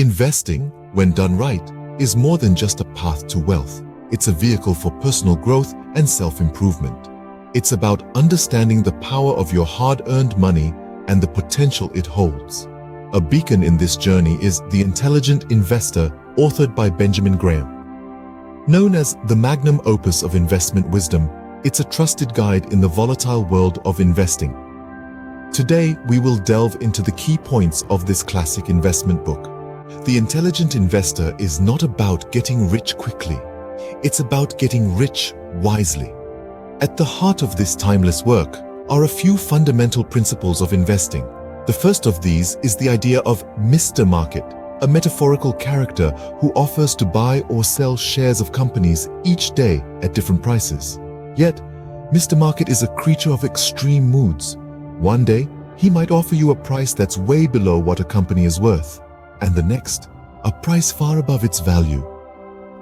Investing, when done right, is more than just a path to wealth. It's a vehicle for personal growth and self-improvement. It's about understanding the power of your hard-earned money and the potential it holds. A beacon in this journey is The Intelligent Investor, authored by Benjamin Graham. Known as the magnum opus of investment wisdom, it's a trusted guide in the volatile world of investing. Today, we will delve into the key points of this classic investment book. The Intelligent Investor is not about getting rich quickly. It's about getting rich wisely. At the heart of this timeless work are a few fundamental principles of investing. The first of these is the idea of Mr. Market, a metaphorical character who offers to buy or sell shares of companies each day at different prices. Yet, Mr. Market is a creature of extreme moods. One day, he might offer you a price that's way below what a company is worth, and the next, a price far above its value.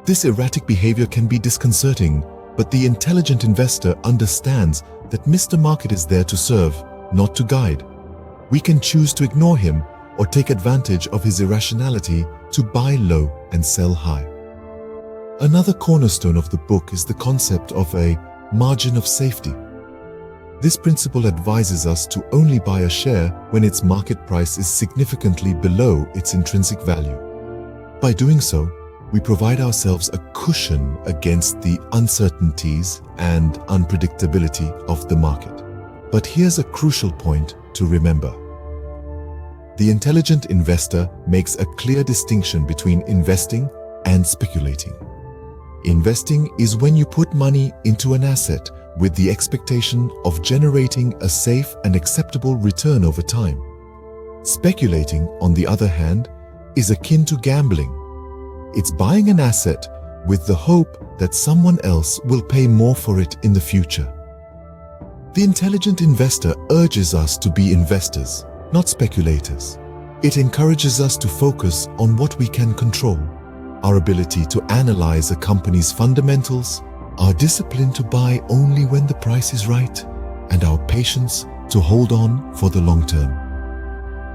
This erratic behavior can be disconcerting, but the intelligent investor understands that Mr. Market is there to serve, not to guide. We can choose to ignore him or take advantage of his irrationality to buy low and sell high. Another cornerstone of the book is the concept of a margin of safety. This principle advises us to only buy a share when its market price is significantly below its intrinsic value. By doing so, we provide ourselves a cushion against the uncertainties and unpredictability of the market. But here's a crucial point to remember. The intelligent investor makes a clear distinction between investing and speculating. Investing is when you put money into an asset with the expectation of generating a safe and acceptable return over time. Speculating, on the other hand, is akin to gambling. It's buying an asset with the hope that someone else will pay more for it in the future. The intelligent investor urges us to be investors, not speculators. It encourages us to focus on what we can control, our ability to analyze a company's fundamentals, our discipline to buy only when the price is right, and our patience to hold on for the long term.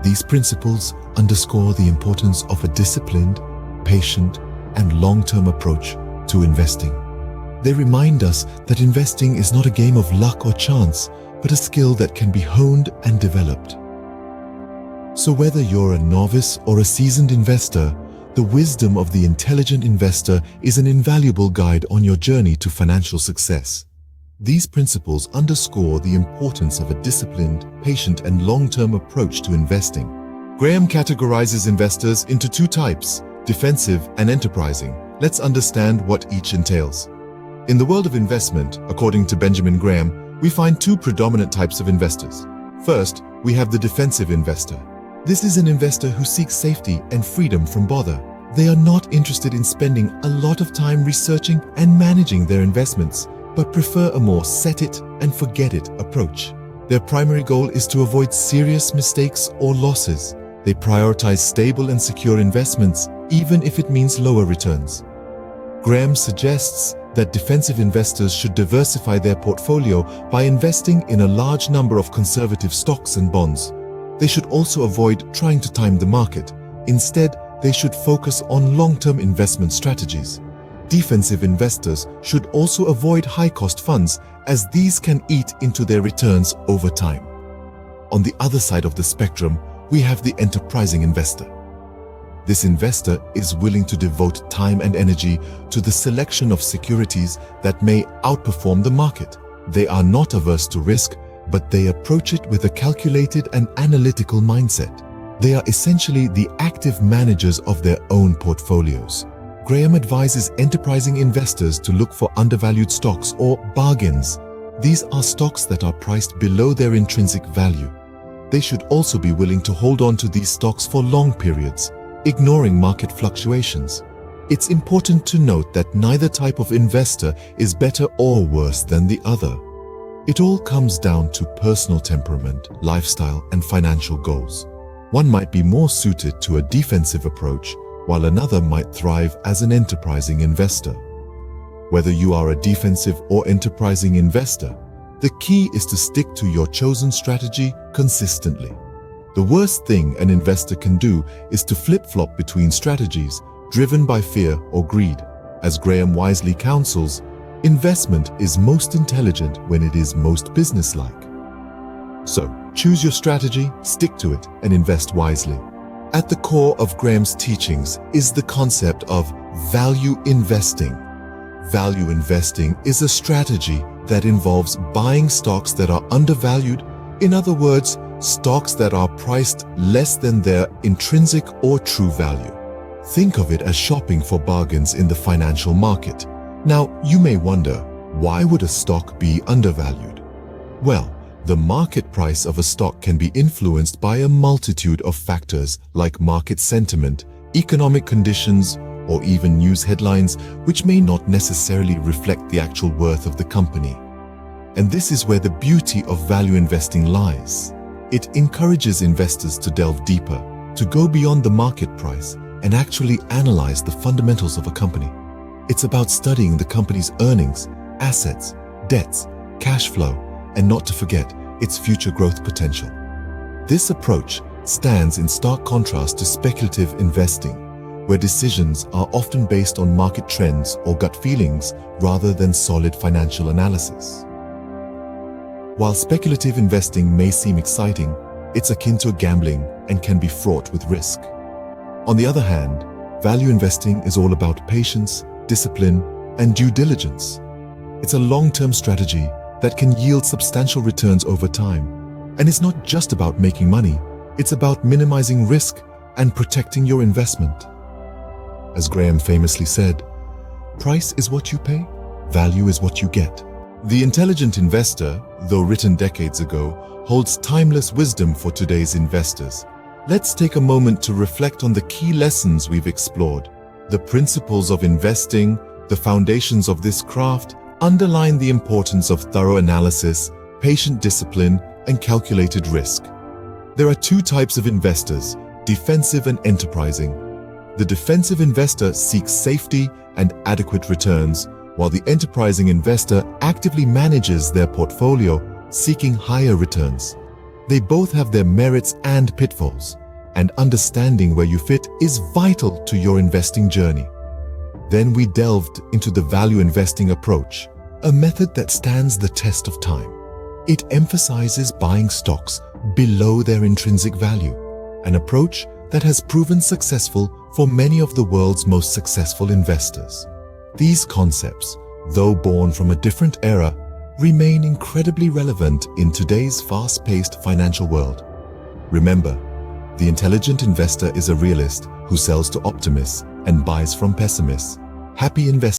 These principles underscore the importance of a disciplined, patient, and long-term approach to investing. They remind us that investing is not a game of luck or chance, but a skill that can be honed and developed. So whether you're a novice or a seasoned investor, the wisdom of the intelligent investor is an invaluable guide on your journey to financial success. These principles underscore the importance of a disciplined, patient, and long-term approach to investing. Graham categorizes investors into two types: defensive and enterprising. Let's understand what each entails. In the world of investment, according to Benjamin Graham, we find two predominant types of investors. First, we have the defensive investor. This is an investor who seeks safety and freedom from bother. They are not interested in spending a lot of time researching and managing their investments, but prefer a more set-it-and-forget-it approach. Their primary goal is to avoid serious mistakes or losses. They prioritize stable and secure investments, even if it means lower returns. Graham suggests that defensive investors should diversify their portfolio by investing in a large number of conservative stocks and bonds. They should also avoid trying to time the market. Instead, they should focus on long-term investment strategies. Defensive investors should also avoid high-cost funds, as these can eat into their returns over time. On the other side of the spectrum, we have the enterprising investor. This investor is willing to devote time and energy to the selection of securities that may outperform the market. They are not averse to risk, but they approach it with a calculated and analytical mindset. They are essentially the active managers of their own portfolios. Graham advises enterprising investors to look for undervalued stocks or bargains. These are stocks that are priced below their intrinsic value. They should also be willing to hold on to these stocks for long periods, ignoring market fluctuations. It's important to note that neither type of investor is better or worse than the other. It all comes down to personal temperament, lifestyle, and financial goals. One might be more suited to a defensive approach, while another might thrive as an enterprising investor. Whether you are a defensive or enterprising investor, the key is to stick to your chosen strategy consistently. The worst thing an investor can do is to flip-flop between strategies driven by fear or greed. As Graham wisely counsels, investment is most intelligent when it is most businesslike. So, choose your strategy, stick to it, and invest wisely. At the core of Graham's teachings is the concept of value investing. Value investing is a strategy that involves buying stocks that are undervalued, in other words, stocks that are priced less than their intrinsic or true value. Think of it as shopping for bargains in the financial market. Now, you may wonder, why would a stock be undervalued? Well, the market price of a stock can be influenced by a multitude of factors like market sentiment, economic conditions, or even news headlines, which may not necessarily reflect the actual worth of the company. And this is where the beauty of value investing lies. It encourages investors to delve deeper, to go beyond the market price, and actually analyze the fundamentals of a company. It's about studying the company's earnings, assets, debts, cash flow, and not to forget its future growth potential. This approach stands in stark contrast to speculative investing, where decisions are often based on market trends or gut feelings rather than solid financial analysis. While speculative investing may seem exciting, it's akin to gambling and can be fraught with risk. On the other hand, value investing is all about patience, discipline, and due diligence. It's a long-term strategy that can yield substantial returns over time. And it's not just about making money, it's about minimizing risk and protecting your investment. As Graham famously said, "Price is what you pay, value is what you get." The Intelligent Investor, though written decades ago, holds timeless wisdom for today's investors. Let's take a moment to reflect on the key lessons we've explored. The principles of investing, the foundations of this craft, underline the importance of thorough analysis, patient discipline, and calculated risk. There are two types of investors, defensive and enterprising. The defensive investor seeks safety and adequate returns, while the enterprising investor actively manages their portfolio, seeking higher returns. They both have their merits and pitfalls, and understanding where you fit is vital to your investing journey. Then we delved into the value investing approach, a method that stands the test of time. It emphasizes buying stocks below their intrinsic value, an approach that has proven successful for many of the world's most successful investors. These concepts, though born from a different era, remain incredibly relevant in today's fast-paced financial world. Remember, the intelligent investor is a realist who sells to optimists and buys from pessimists. Happy investing.